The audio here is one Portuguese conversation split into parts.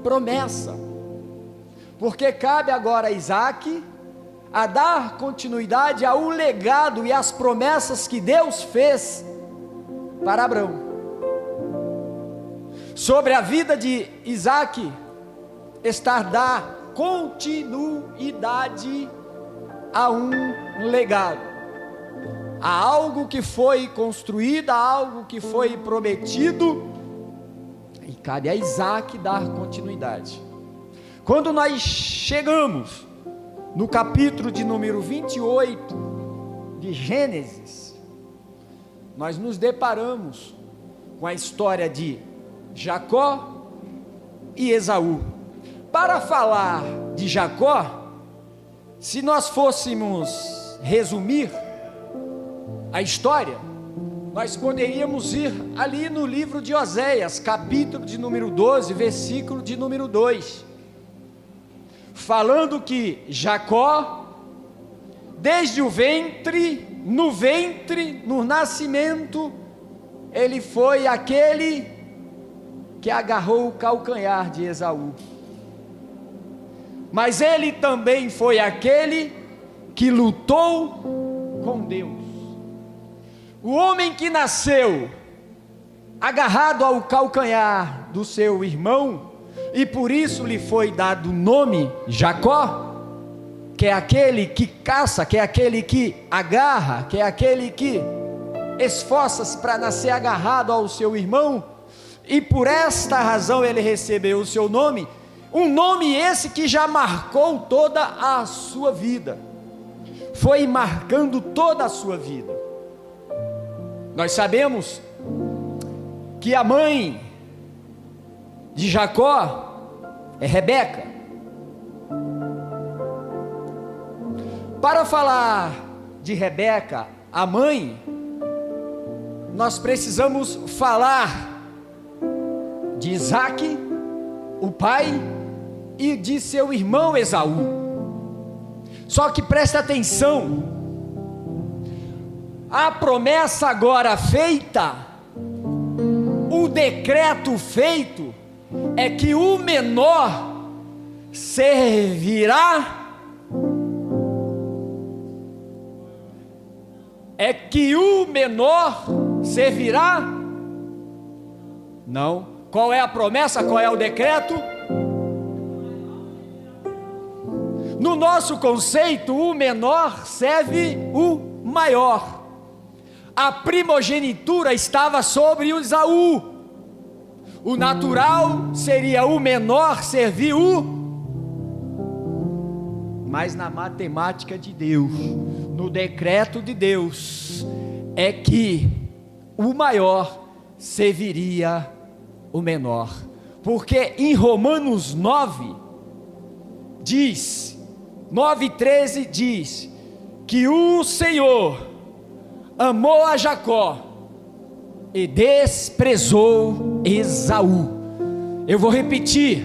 promessa, porque cabe agora a Isaac a dar continuidade ao legado e às promessas que Deus fez para Abraão. Sobre a vida de Isaac está dar continuidade a um legado, a algo que foi construído, a algo que foi prometido, e cabe a Isaac dar continuidade. Quando nós chegamos no capítulo de número 28 de Gênesis, nós nos deparamos com a história de Jacó e Esaú. Para falar de Jacó, se nós fôssemos resumir a história, nós poderíamos ir ali no livro de Oséias, capítulo de número 12, versículo de número 2, falando que Jacó, desde o ventre, no nascimento, ele foi aquele que agarrou o calcanhar de Esaú, mas ele também foi aquele que lutou com Deus. O homem que nasceu agarrado ao calcanhar do seu irmão, e por isso lhe foi dado o nome Jacó, que é aquele que caça, que é aquele que agarra, que é aquele que esforça-se para nascer agarrado ao seu irmão, e por esta razão ele recebeu o seu nome, um nome esse que já marcou toda a sua vida, foi marcando toda a sua vida. Nós sabemos que a mãe de Jacó é Rebeca. Para falar de Rebeca, a mãe, nós precisamos falar de Isaac, o pai, e de seu irmão Esaú. Só que presta atenção, a promessa agora feita, o decreto feito, é que o menor servirá, não. Qual é a promessa? Qual é o decreto? No nosso conceito, o menor serve o maior. A primogenitura estava sobre o Esaú. O natural seria o menor servir o... Mas na matemática de Deus, no decreto de Deus, é que o maior serviria o menor. Porque em Romanos 9, 9:13 diz, que o Senhor amou a Jacó e desprezou Esaú. Eu vou repetir,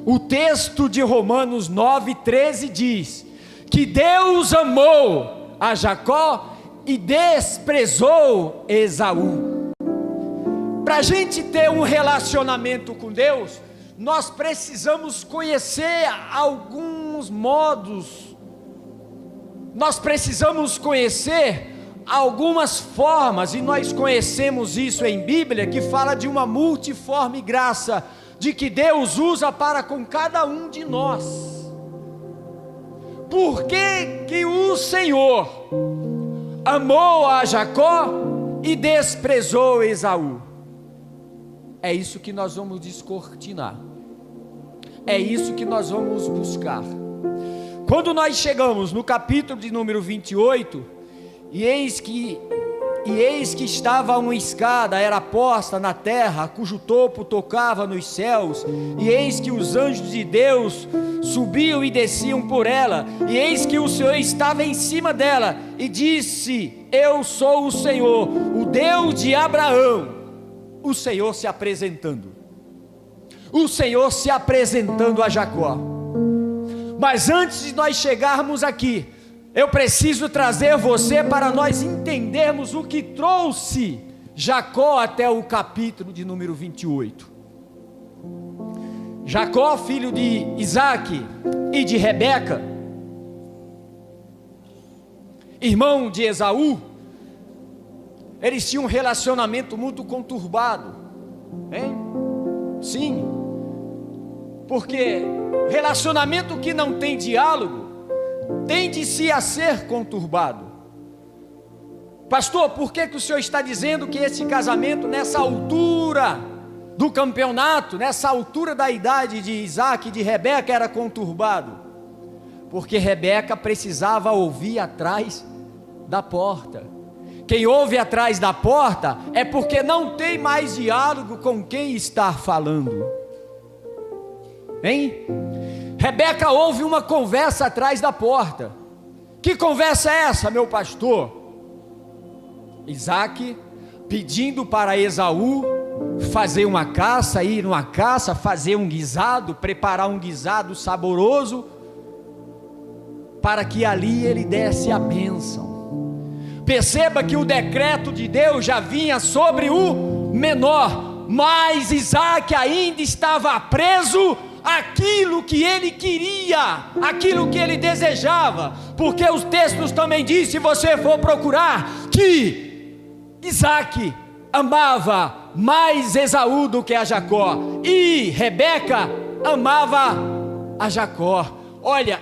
o texto de Romanos 9:13 diz, que Deus amou a Jacó e desprezou Esaú. Para a gente ter um relacionamento com Deus, nós precisamos conhecer alguns modos, nós precisamos conhecer algumas formas, e nós conhecemos isso em Bíblia, que fala de uma multiforme graça, de que Deus usa para com cada um de nós. Por que que o Senhor amou a Jacó e desprezou Esaú? É isso que nós vamos descortinar, é isso que nós vamos buscar. Quando nós chegamos no capítulo de número 28, e eis que estava uma escada, era posta na terra, cujo topo tocava nos céus, e eis que os anjos de Deus subiam e desciam por ela, e eis que o Senhor estava em cima dela, e disse, eu sou o Senhor, o Deus de Abraão. O Senhor se apresentando, a Jacó. Mas antes de nós chegarmos aqui, eu preciso trazer você para nós entendermos o que trouxe Jacó até o capítulo de número 28. Jacó, filho de Isaac e de Rebeca, irmão de Esaú, eles tinham um relacionamento muito conturbado, hein? Sim, porque relacionamento que não tem diálogo tende-se a ser conturbado. Pastor, por que o senhor está dizendo que esse casamento, nessa altura do campeonato, nessa altura da idade de Isaac e de Rebeca, era conturbado? Porque Rebeca precisava ouvir atrás da porta. Quem ouve atrás da porta é porque não tem mais diálogo com quem está falando, hein? Rebeca ouve uma conversa atrás da porta. Que conversa é essa, meu pastor? Isaac pedindo para Esaú fazer uma caça, ir numa caça, fazer um guisado, preparar um guisado saboroso, para que ali ele desse a bênção. Perceba que o decreto de Deus já vinha sobre o menor, mas Isaac ainda estava preso àquilo que ele queria, aquilo que ele desejava, porque os textos também dizem, se você for procurar, que Isaac amava mais Esaú do que a Jacó, e Rebeca amava a Jacó. Olha,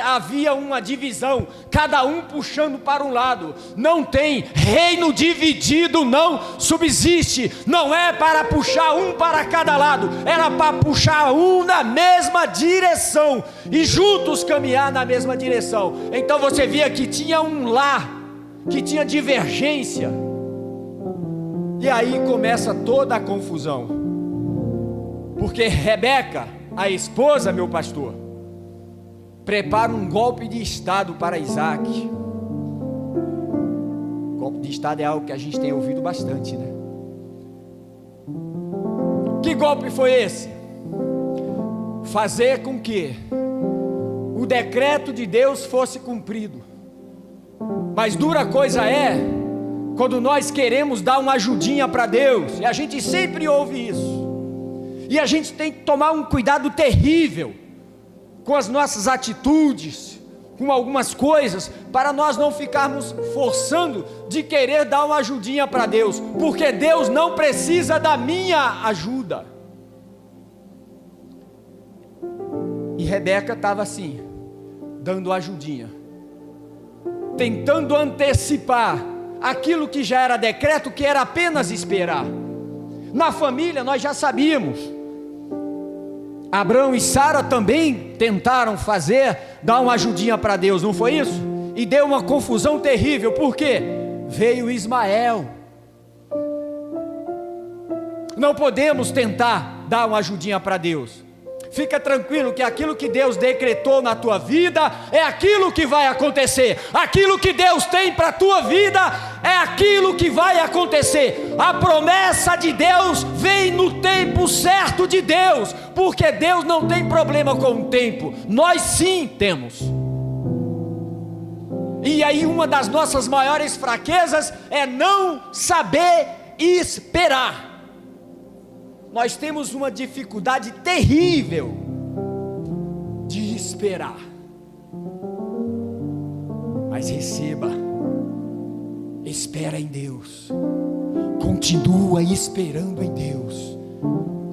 havia uma divisão, cada um puxando para um lado. Não tem reino dividido, não subsiste. Não é para puxar um para cada lado, era para puxar um na mesma direção e juntos caminhar na mesma direção. Então você via que tinha um lá, que tinha divergência, e aí começa toda a confusão, porque Rebeca, a esposa, meu pastor, prepara um golpe de estado para Isaac. Golpe de estado é algo que a gente tem ouvido bastante, né? Que golpe foi esse? Fazer com que o decreto de Deus fosse cumprido. Mas dura coisa é quando nós queremos dar uma ajudinha para Deus, e a gente sempre ouve isso, e a gente tem que tomar um cuidado terrível com as nossas atitudes, com algumas coisas, para nós não ficarmos forçando de querer dar uma ajudinha para Deus, porque Deus não precisa da minha ajuda. E Rebeca estava assim, dando ajudinha, tentando antecipar aquilo que já era decreto, que era apenas esperar. Na família nós já sabíamos, Abraão e Sara também tentaram dar uma ajudinha para Deus, não foi isso? E deu uma confusão terrível, por quê? Veio Ismael. Não podemos tentar dar uma ajudinha para Deus. Fica tranquilo que aquilo que Deus decretou na tua vida é aquilo que vai acontecer. Aquilo que Deus tem para a tua vida é aquilo que vai acontecer. A promessa de Deus vem no tempo certo de Deus, porque Deus não tem problema com o tempo, nós sim temos. E aí uma das nossas maiores fraquezas é não saber esperar. Nós temos uma dificuldade terrível de esperar. Mas receba, espera em Deus, continua esperando em Deus,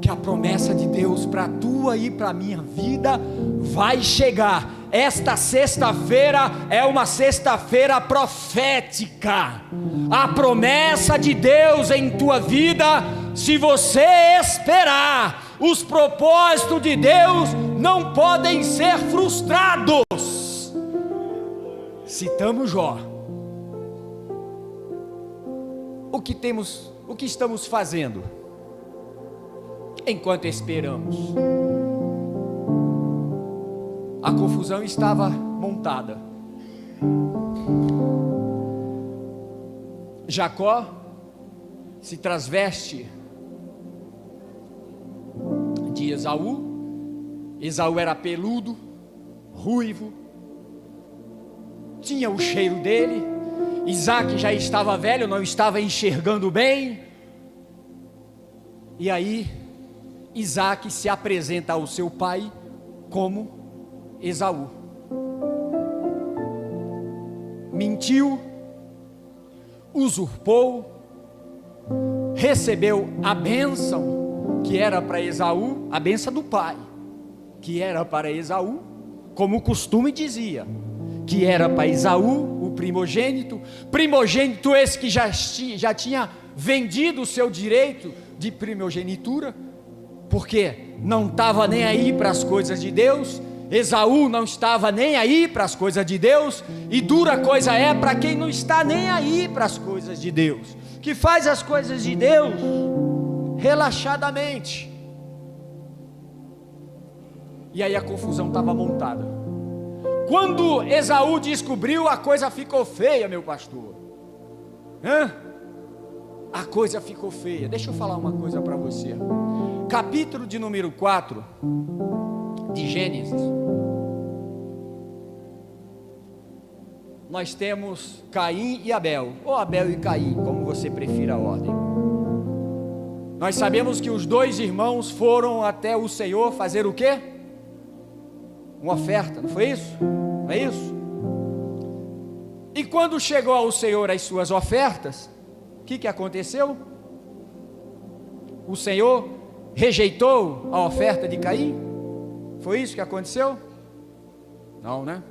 que a promessa de Deus para a tua e para a minha vida vai chegar. Esta sexta-feira é uma sexta-feira profética. A promessa de Deus em tua vida, se você esperar, os propósitos de Deus não podem ser frustrados. Citamos Jó. O que estamos fazendo enquanto esperamos? A confusão estava montada. Jacó se transveste de Esaú. Esaú era peludo, ruivo, tinha o cheiro dele. Isaac já estava velho, não estava enxergando bem. E aí Isaque se apresenta ao seu pai como Esaú. Mentiu, usurpou, recebeu a bênção que era para Esaú, a bênção do pai, que era para Esaú, como o costume dizia, que era para Esaú, o primogênito esse que já tinha vendido o seu direito de primogenitura, porque não estava nem aí para as coisas de Deus. Esaú não estava nem aí para as coisas de Deus, e dura coisa é para quem não está nem aí para as coisas de Deus, que faz as coisas de Deus relaxadamente. E aí a confusão estava montada. Quando Esaú descobriu, a coisa ficou feia, meu pastor. A coisa ficou feia. Deixa eu falar uma coisa para você. Capítulo de número 4 de Gênesis, nós temos Caim e Abel, ou Abel e Caim, como você prefira a ordem. Nós sabemos que os dois irmãos foram até o Senhor fazer o quê? Uma oferta, não foi isso? Não é isso? E quando chegou ao Senhor as suas ofertas, o que aconteceu? O Senhor rejeitou a oferta de Caim? Foi isso que aconteceu? Não, né?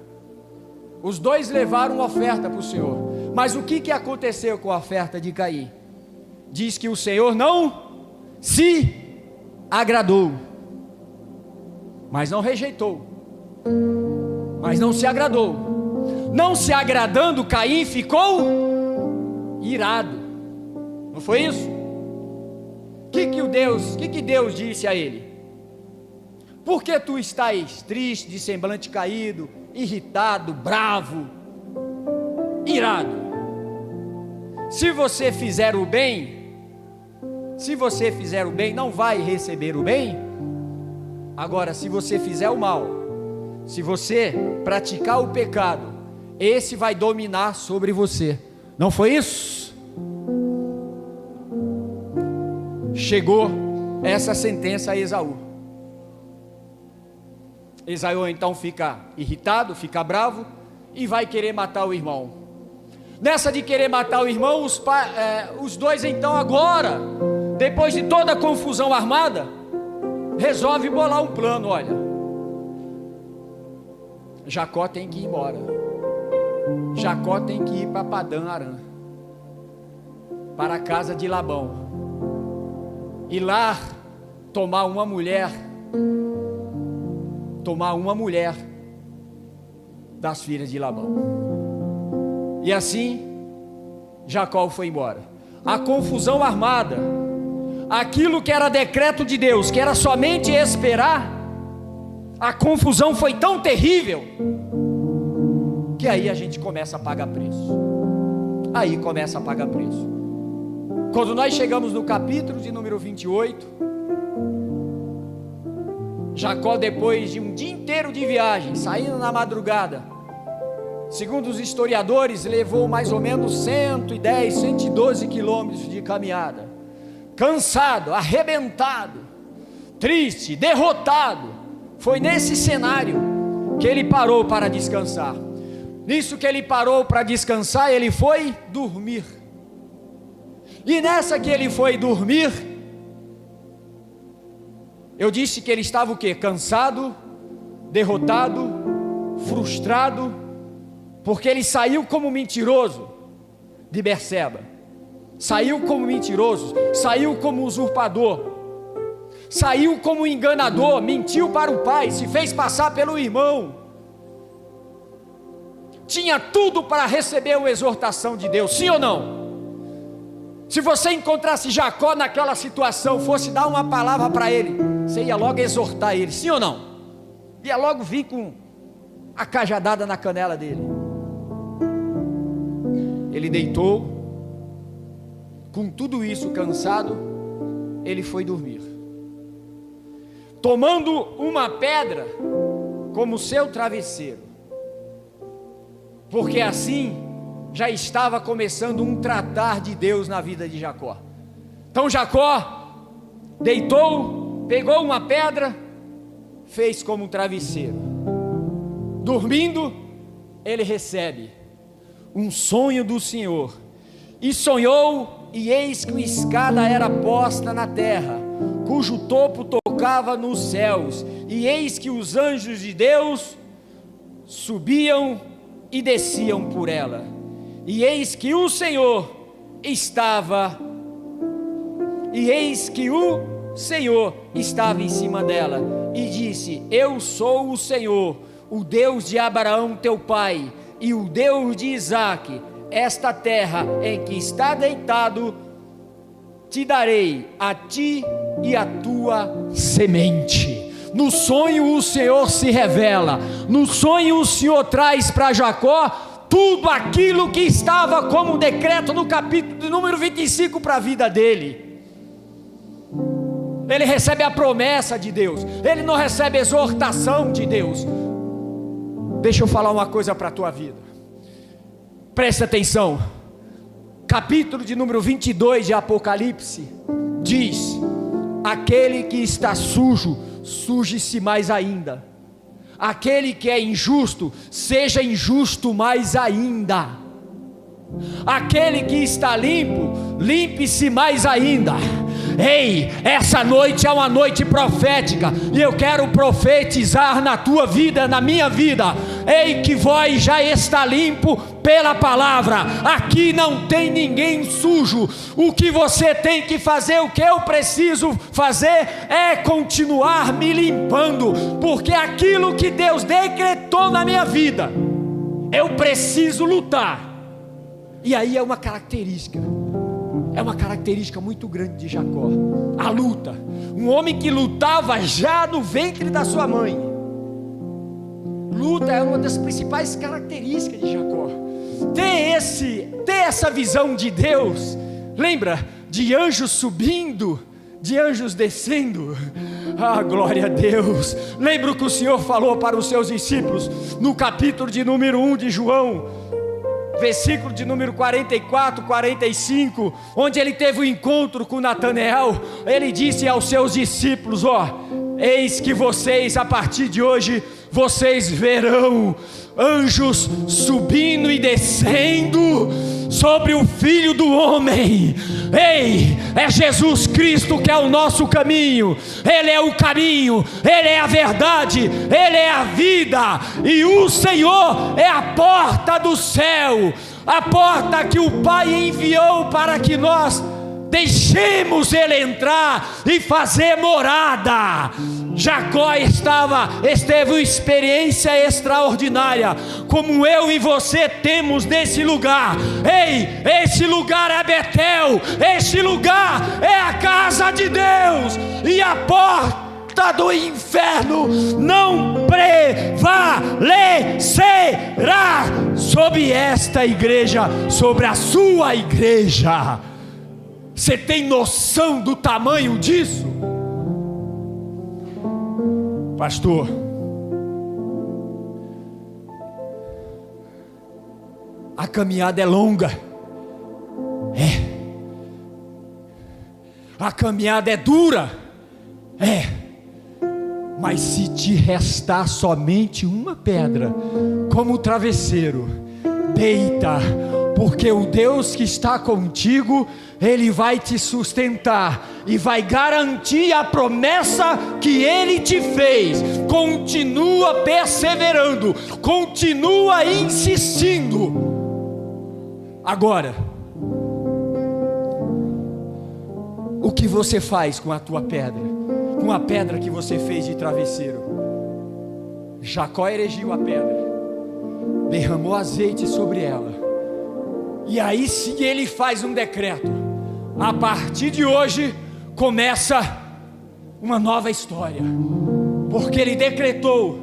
Os dois levaram uma oferta para o Senhor, mas o que aconteceu com a oferta de Caim? Diz que o Senhor não se agradou, mas não rejeitou, mas não se agradou. Não se agradando, Caim ficou irado, não foi isso? O que Deus disse a ele? Por que tu estás triste, de semblante caído, irritado, bravo, irado? Se você fizer o bem, não vai receber o bem. Agora, se você fizer o mal, se você praticar o pecado, esse vai dominar sobre você. Não foi isso? Chegou essa sentença a Esaú. Esaú então fica irritado, fica bravo e vai querer matar o irmão. Nessa de querer matar o irmão, os dois então agora, depois de toda a confusão armada, resolve bolar um plano. Olha, Jacó tem que ir embora. Jacó tem que ir para Padã Arã, para a casa de Labão, e lá tomar uma mulher das filhas de Labão. E assim Jacó foi embora. A confusão armada, aquilo que era decreto de Deus, que era somente esperar, a confusão foi tão terrível que aí a gente começa a pagar preço. Quando nós chegamos no capítulo de número 28, Jacó, depois de um dia inteiro de viagem, saindo na madrugada, segundo os historiadores, levou mais ou menos 110, 112 quilômetros de caminhada, cansado, arrebentado, triste, derrotado. Foi nesse cenário que ele parou para descansar. Nisso que ele parou para descansar, ele foi dormir. E nessa que ele foi dormir, eu disse que ele estava o quê? Cansado, derrotado, frustrado, porque ele saiu como mentiroso de Berseba, saiu como mentiroso, saiu como usurpador, saiu como enganador, mentiu para o pai, se fez passar pelo irmão, tinha tudo para receber uma exortação de Deus, sim ou não? Se você encontrasse Jacó naquela situação, fosse dar uma palavra para ele, você ia logo exortar ele, sim ou não? Ia logo vir com a cajadada na canela dele. Ele deitou, com tudo isso cansado, ele foi dormir, tomando uma pedra como seu travesseiro, porque assim já estava começando um tratar de Deus na vida de Jacó. Então Jacó deitou pegou uma pedra, fez como um travesseiro. Dormindo, ele recebe um sonho do Senhor. E sonhou, e eis que uma escada era posta na terra, cujo topo tocava nos céus. E eis que os anjos de Deus subiam e desciam por ela. E eis que o Senhor estava em cima dela, e disse: eu sou o Senhor, o Deus de Abraão teu pai, e o Deus de Isaque. Esta terra em que está deitado te darei, a ti e a tua semente. No sonho o Senhor se revela, no sonho o Senhor traz para Jacó tudo aquilo que estava como decreto no capítulo de número 25 para a vida dele. Ele recebe a promessa de Deus, ele não recebe a exortação de Deus. Deixa eu falar uma coisa para a tua vida, presta atenção. Capítulo de número 22 de Apocalipse diz: aquele que está sujo, suje-se mais ainda. Aquele que é injusto, seja injusto mais ainda. Aquele que está limpo, limpe-se mais ainda. Ei, essa noite é uma noite profética, e eu quero profetizar na tua vida, na minha vida. Ei, que vós já está limpo pela palavra. Aqui não tem ninguém sujo. O que você tem que fazer, o que eu preciso fazer, é continuar me limpando, porque aquilo que Deus decretou na minha vida, eu preciso lutar. E aí é uma característica muito grande de Jacó, a luta. Um homem que lutava já no ventre da sua mãe. Luta é uma das principais características de Jacó. Ter essa visão de Deus, lembra de anjos subindo, de anjos descendo. Ah, glória a Deus. Lembra o que o Senhor falou para os seus discípulos no capítulo de número 1 de João, versículo de número 44, 45, onde ele teve um encontro com Natanael. Ele disse aos seus discípulos: eis que vocês, a partir de hoje, vocês verão anjos subindo e descendo sobre o Filho do Homem. Ei, é Jesus Cristo que é o nosso caminho. Ele é o caminho, Ele é a verdade, Ele é a vida, e o Senhor é a porta do céu, a porta que o Pai enviou para que nós deixemos Ele entrar e fazer morada. Jacó esteve uma experiência extraordinária, como eu e você temos nesse lugar. Ei, esse lugar é Betel, esse lugar é a casa de Deus, e a porta do inferno não prevalecerá sobre esta igreja, sobre a sua igreja. Você tem noção do tamanho disso? Pastor, a caminhada é longa, a caminhada é dura, mas se te restar somente uma pedra como travesseiro, deita, porque o Deus que está contigo, Ele vai te sustentar e vai garantir a promessa que Ele te fez. Continua perseverando, continua insistindo. Agora, o que você faz com a tua pedra, com a pedra que você fez de travesseiro? Jacó erigiu a pedra, derramou azeite sobre ela, e aí sim ele faz um decreto: a partir de hoje começa uma nova história, porque ele decretou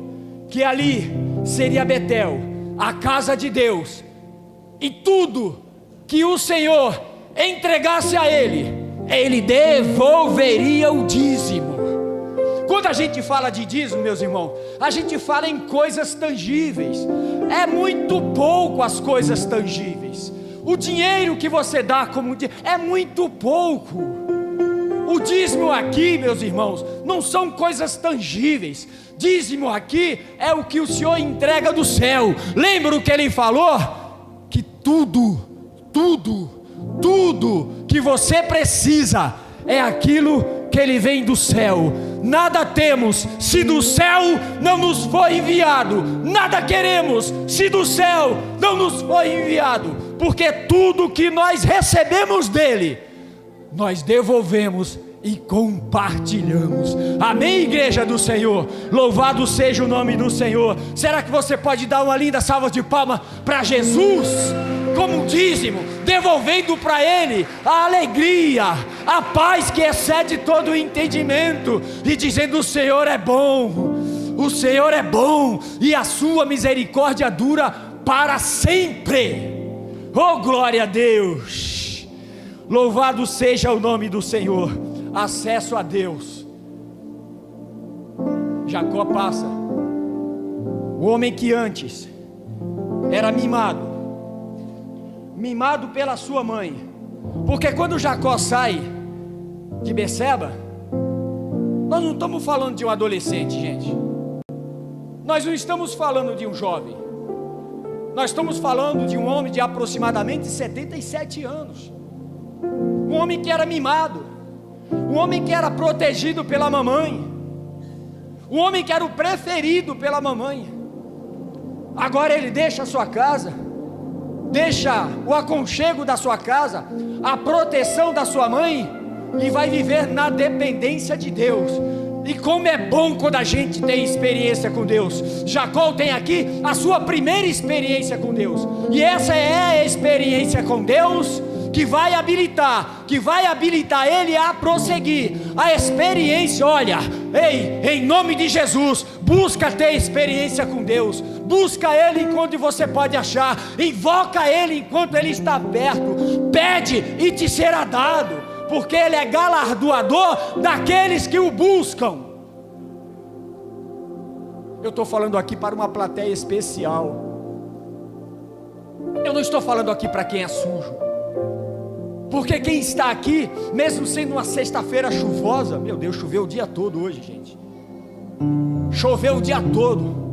que ali seria Betel, a casa de Deus, e tudo que o Senhor entregasse a ele, ele devolveria o dízimo. Quando a gente fala de dízimo, meus irmãos, a gente fala em coisas tangíveis. É muito pouco as coisas tangíveis. O dinheiro que você dá como dízimo é muito pouco. O dízimo aqui, meus irmãos, não são coisas tangíveis. Dízimo aqui é o que o Senhor entrega do céu. Lembra o que Ele falou? Que tudo que você precisa é aquilo que Ele vem do céu. Nada temos se do céu não nos foi enviado. Nada queremos se do céu não nos foi enviado. Porque tudo que nós recebemos dEle, nós devolvemos e compartilhamos. Amém, igreja do Senhor? Louvado seja o nome do Senhor. Será que você pode dar uma linda salva de palmas para Jesus? Como um dízimo, devolvendo para Ele a alegria, a paz que excede todo o entendimento, e dizendo: o Senhor é bom, o Senhor é bom, e a sua misericórdia dura para sempre. Oh, glória a Deus! Louvado seja o nome do Senhor. Acesso a Deus. Jacó passa. O homem que antes era mimado pela sua mãe, porque quando Jacó sai de Beceba, nós não estamos falando de um adolescente, gente. Nós não estamos falando de um jovem. Nós estamos falando de um homem de aproximadamente 77 anos. Um homem que era mimado, um homem que era protegido pela mamãe, um homem que era o preferido pela mamãe. Agora ele deixa a sua casa, deixa o aconchego da sua casa, a proteção da sua mãe, e vai viver na dependência de Deus. E como é bom quando a gente tem experiência com Deus. Jacó tem aqui a sua primeira experiência com Deus, e essa é a experiência com Deus que vai habilitar ele a prosseguir a experiência. Olha, ei, em nome de Jesus, busca ter experiência com Deus, busca Ele enquanto você pode achar, invoca Ele enquanto Ele está perto, pede e te será dado, porque Ele é galardoador daqueles que o buscam. Eu estou falando aqui para uma plateia especial, eu não estou falando aqui para quem é sujo, porque quem está aqui, mesmo sendo uma sexta-feira chuvosa, meu Deus, choveu o dia todo hoje, gente, choveu o dia todo,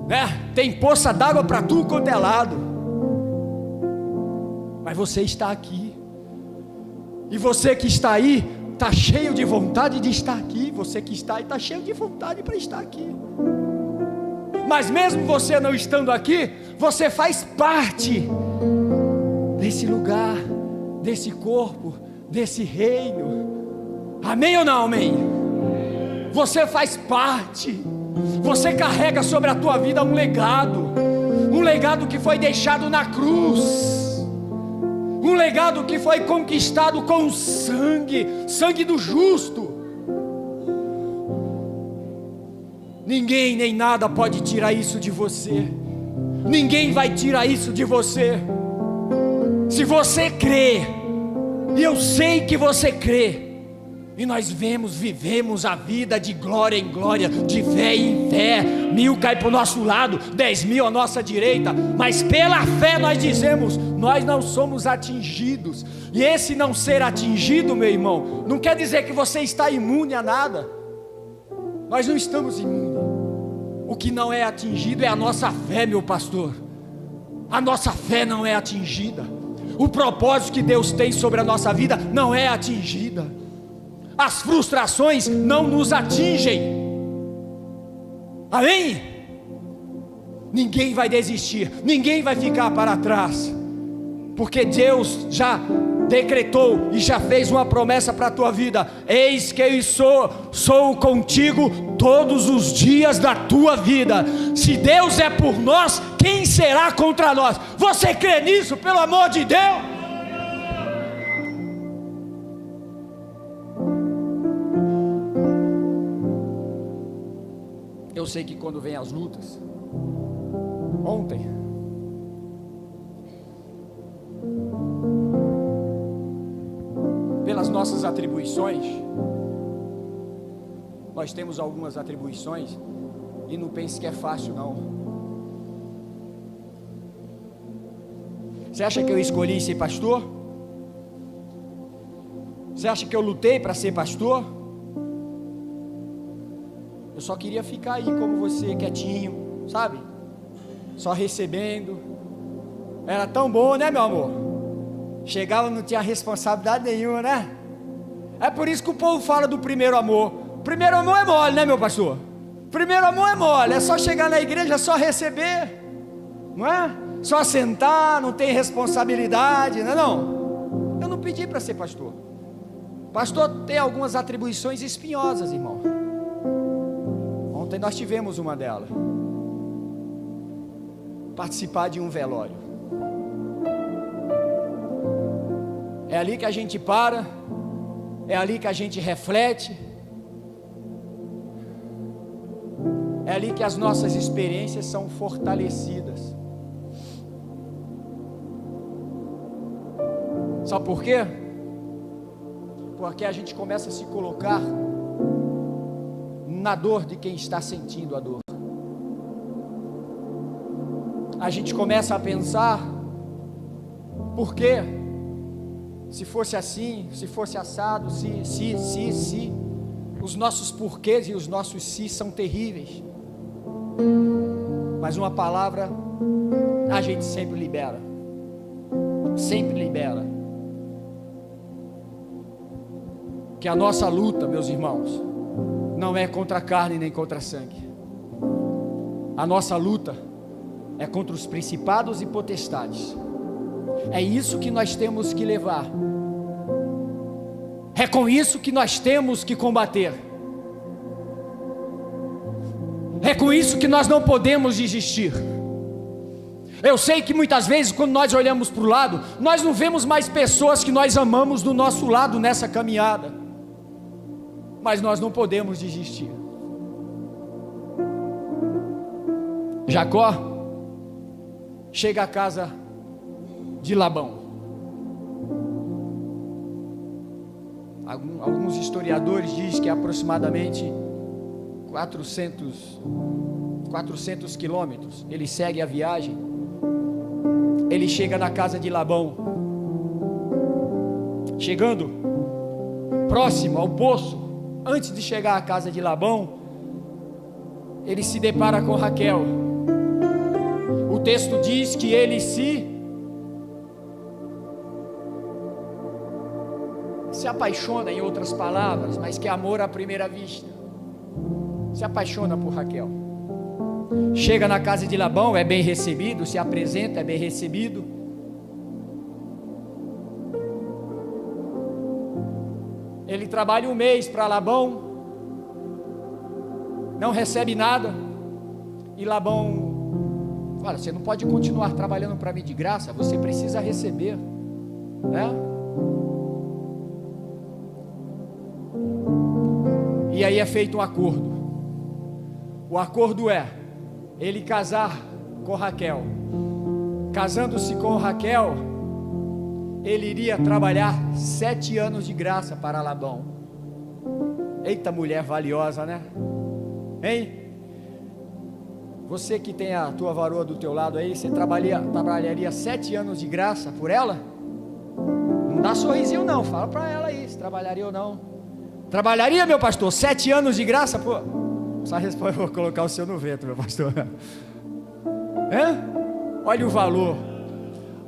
né? Tem poça d'água para tudo quanto é lado, mas você está aqui, e você que está aí, está cheio de vontade de estar aqui. Você que está aí, está cheio de vontade para estar aqui, mas mesmo você não estando aqui, você faz parte desse lugar, desse corpo, desse reino. Amém ou não amém? Você faz parte. Você carrega sobre a tua vida um legado que foi deixado na cruz, um legado que foi conquistado com sangue do justo. Ninguém nem nada pode tirar isso de você. Ninguém vai tirar isso de você. Se você crê, e eu sei que você crê, e nós vivemos a vida de glória em glória, de fé em fé. 1000 cai para o nosso lado, 10.000 à nossa direita, mas pela fé nós dizemos: nós não somos atingidos. E esse não ser atingido, meu irmão, não quer dizer que você está imune a nada. Nós não estamos imunes. O que não é atingido é a nossa fé, meu pastor. A nossa fé não é atingida. O propósito que Deus tem sobre a nossa vida não é atingida. As frustrações não nos atingem. Amém? Ninguém vai desistir, ninguém vai ficar para trás, porque Deus já decretou e já fez uma promessa para a tua vida: eis que eu sou contigo todos os dias da tua vida. Se Deus é por nós, quem será contra nós? Você crê nisso, pelo amor de Deus? Eu sei que quando vem as lutas, ontem pelas nossas atribuições, nós temos algumas atribuições, e não pense que é fácil não. Você acha que eu escolhi ser pastor? Você acha que eu lutei para ser pastor? Eu só queria ficar aí como você, quietinho, sabe? Só recebendo. Era tão bom, né, meu amor? Chegava, não tinha responsabilidade nenhuma, né? É por isso que o povo fala do primeiro amor. O primeiro amor é mole, né, meu pastor? Primeiro amor é mole, é só chegar na igreja, é só receber, não é? Só sentar, não tem responsabilidade, não é não? Eu não pedi para ser pastor. Pastor tem algumas atribuições espinhosas, irmão. Ontem nós tivemos uma delas. Participar de um velório. É ali que a gente para, é ali que a gente reflete, é ali que as nossas experiências são fortalecidas. Sabe por quê? Porque a gente começa a se colocar na dor de quem está sentindo a dor. A gente começa a pensar, por quê? Se fosse assim, se fosse assado, se, os nossos porquês e os nossos si são terríveis. Mas uma palavra a gente sempre libera. Sempre libera. Que a nossa luta, meus irmãos, não é contra a carne nem contra sangue. A nossa luta é contra os principados e potestades. É isso que nós temos que levar. É com isso que nós temos que combater. É com isso que nós não podemos desistir. Eu sei que muitas vezes, quando nós olhamos para o lado, nós não vemos mais pessoas que nós amamos do nosso lado nessa caminhada. Mas nós não podemos desistir. Jacó chega à casa de Labão. Alguns historiadores dizem que é aproximadamente 400 quilômetros. Ele segue a viagem. Ele chega na casa de Labão. Chegando próximo ao poço, antes de chegar à casa de Labão, ele se depara com Raquel. O texto diz que ele se apaixona, em outras palavras, mas que é amor à primeira vista. Se apaixona por Raquel. Chega na casa de Labão, é bem recebido, se apresenta, é bem recebido. Ele trabalha um mês para Labão, não recebe nada, e Labão fala: você não pode continuar trabalhando para mim de graça, você precisa receber, né? E aí é feito um acordo. O acordo é ele casar com Raquel. Casando-se com Raquel, ele iria trabalhar 7 anos de graça para Labão. Eita, mulher valiosa, né? Hein? Você que tem a tua varoa do teu lado aí, você trabalharia 7 anos de graça por ela? Não dá sorrisinho não, fala para ela aí, se trabalharia ou não. Trabalharia, meu pastor, 7 anos de graça? Pô, só responde, vou colocar o seu no vento, meu pastor. Olha o valor.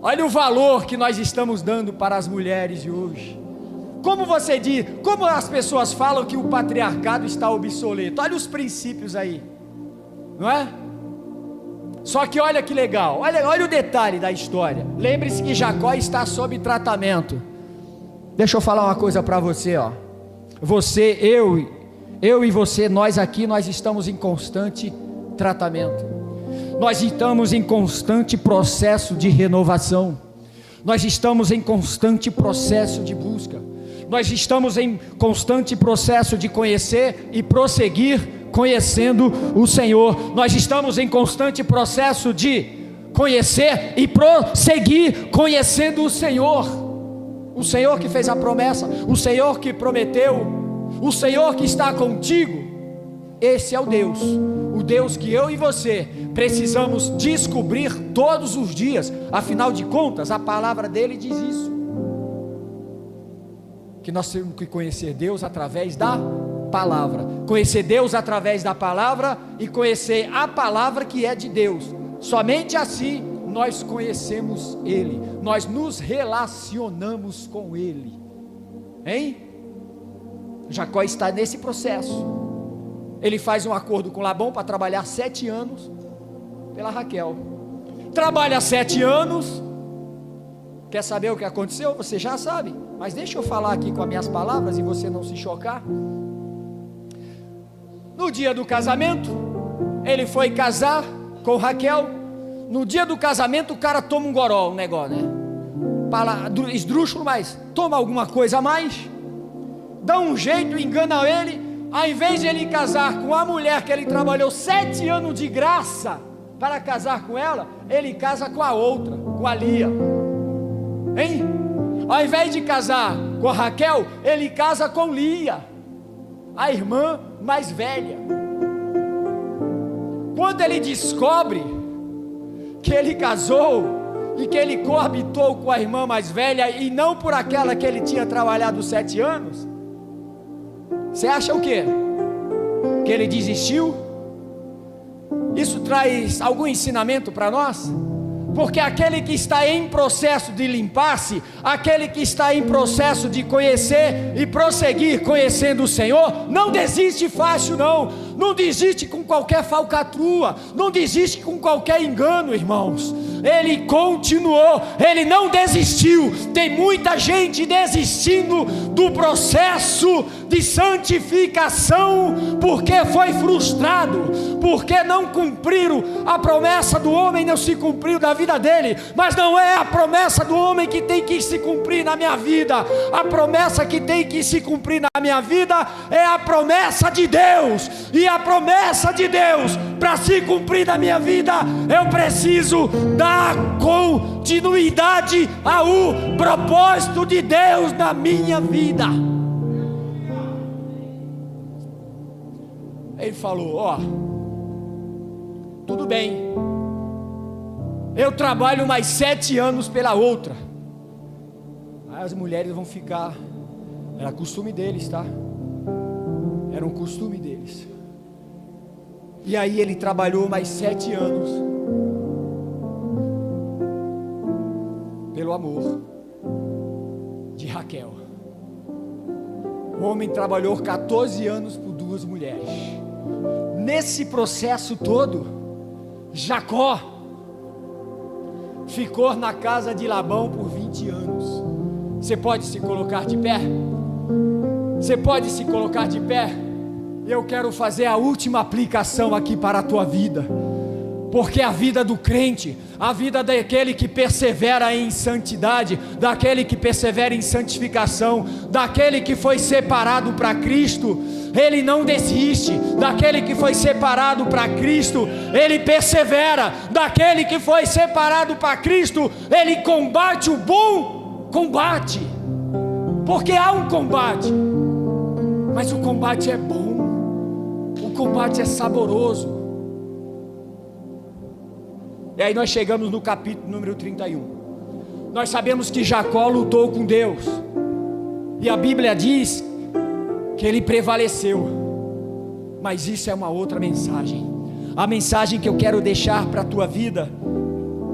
Olha o valor que nós estamos dando para as mulheres de hoje. Como você diz, como as pessoas falam que o patriarcado está obsoleto. Olha os princípios aí, não é? Só que olha que legal, olha o detalhe da história. Lembre-se que Jacó está sob tratamento. Deixa eu falar uma coisa para você, ó. Você, eu e você, nós aqui, nós estamos em constante tratamento. Nós estamos em constante processo de renovação. Nós estamos em constante processo de busca. Nós estamos em constante processo de conhecer e prosseguir conhecendo o Senhor. Nós estamos em constante processo de conhecer e prosseguir conhecendo o Senhor. O Senhor que fez a promessa, o Senhor que prometeu, o Senhor que está contigo. Esse é o Deus que eu e você precisamos descobrir todos os dias. Afinal de contas, a palavra dele diz isso, que nós temos que conhecer Deus através da palavra, conhecer Deus através da palavra e conhecer a palavra que é de Deus. Somente assim nós conhecemos Ele, nós nos relacionamos com Ele, hein? Jacó está nesse processo. Ele faz um acordo com Labão para trabalhar 7 anos pela Raquel. Trabalha 7 anos. Quer saber o que aconteceu? Você já sabe, mas deixa eu falar aqui com as minhas palavras e você não se chocar. No dia do casamento, ele foi casar com Raquel. No dia do casamento, o cara toma um goró, um negócio, né? Esdrúxulo, mas toma alguma coisa a mais, dá um jeito, engana ele. Ao invés de ele casar com a mulher que ele trabalhou 7 anos de graça para casar com ela, ele casa com a outra, com a Lia, hein? Ao invés de casar com a Raquel, ele casa com Lia, a irmã mais velha. Quando ele descobre que ele casou e que ele coabitou com a irmã mais velha e não por aquela que ele tinha trabalhado 7 anos, você acha o quê? Que ele desistiu? Isso traz algum ensinamento para nós? Porque aquele que está em processo de limpar-se, aquele que está em processo de conhecer e prosseguir conhecendo o Senhor, não desiste fácil não desiste com qualquer falcatrua, não desiste com qualquer engano, irmãos. Ele continuou, ele não desistiu. Tem muita gente desistindo do processo de santificação, porque foi frustrado, porque não cumpriram a promessa do homem, não se cumpriu da vida dele. Mas não é a promessa do homem que tem que se cumprir na minha vida. A promessa que tem que se cumprir na minha vida é a promessa de Deus. E a promessa de Deus, para se cumprir na minha vida, eu preciso dar continuidade ao propósito de Deus na minha vida. Ele falou: tudo bem, eu trabalho mais 7 anos pela outra. Aí as mulheres vão ficar, era costume deles, tá? Era um costume deles. E aí ele trabalhou mais 7 anos pelo amor de Raquel. O homem trabalhou 14 anos por 2 mulheres. Nesse processo todo, Jacó ficou na casa de Labão por 20 anos. Você pode se colocar de pé? Você pode se colocar de pé? Eu quero fazer a última aplicação aqui para a tua vida, porque a vida do crente, a vida daquele que persevera em santidade, daquele que persevera em santificação, daquele que foi separado para Cristo, ele não desiste. Daquele que foi separado para Cristo, ele persevera. Daquele que foi separado para Cristo, ele combate o bom combate, porque há um combate, mas o combate é bom, o combate é saboroso. E aí nós chegamos no capítulo número 31. Nós sabemos que Jacó lutou com Deus, e a Bíblia diz que ele prevaleceu. Mas isso é uma outra mensagem. A mensagem que eu quero deixar para a tua vida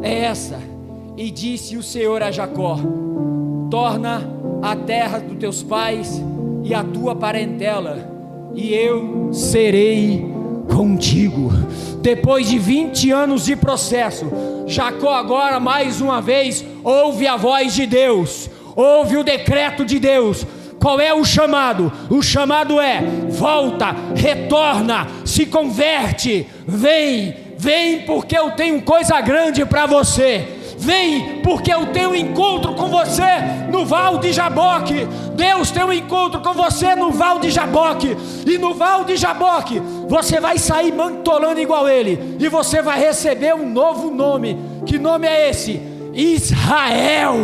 é essa: e disse o Senhor a Jacó: torna a terra dos teus pais e a tua parentela, e eu serei contigo. Depois de 20 anos de processo, Jacó agora mais uma vez ouve a voz de Deus, ouve o decreto de Deus. Qual é o chamado? O chamado é: volta, retorna, se converte, vem porque eu tenho coisa grande para você. Vem, porque eu tenho um encontro com você no Val de Jaboque. Deus tem um encontro com você no Val de Jaboque. E no Val de Jaboque você vai sair mantolando igual ele, e você vai receber um novo nome. Que nome é esse? Israel.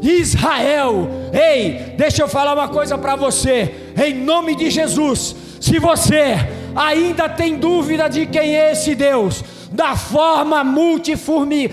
Israel. Ei, deixa eu falar uma coisa para você, em nome de Jesus. Se você ainda tem dúvida de quem é esse Deus, da forma multiforme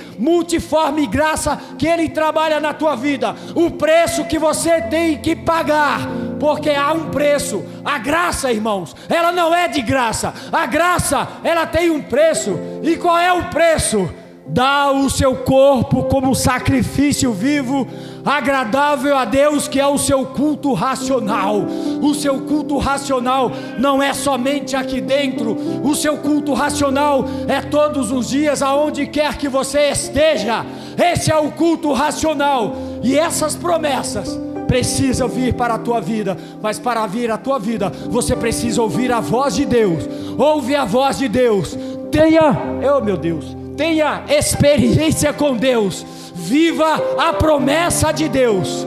graça que Ele trabalha na tua vida. O preço que você tem que pagar, porque há um preço. A graça, irmãos, ela não é de graça. A graça, ela tem um preço. E qual é o preço? Dá o seu corpo como sacrifício vivo, agradável a Deus, que é o seu culto racional. O seu culto racional não é somente aqui dentro. O seu culto racional é todos os dias, aonde quer que você esteja. Esse é o culto racional. E essas promessas precisam vir para a tua vida. Mas para vir à tua vida, você precisa ouvir a voz de Deus. Ouve a voz de Deus. Tenha experiência com Deus. Viva a promessa de Deus.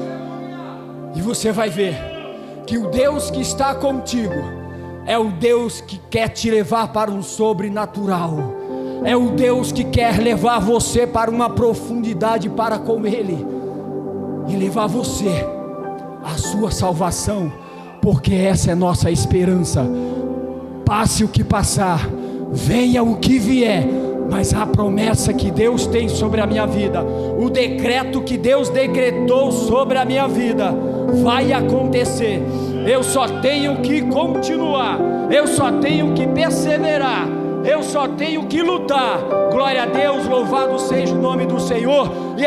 E você vai ver que o Deus que está contigo é o Deus que quer te levar para um sobrenatural. É o Deus que quer levar você para uma profundidade para com Ele. E levar você à sua salvação. Porque essa é nossa esperança. Passe o que passar, venha o que vier, mas a promessa que Deus tem sobre a minha vida, o decreto que Deus decretou sobre a minha vida, vai acontecer. Eu só tenho que continuar, eu só tenho que perseverar, eu só tenho que lutar. Glória a Deus, louvado seja o nome do Senhor. E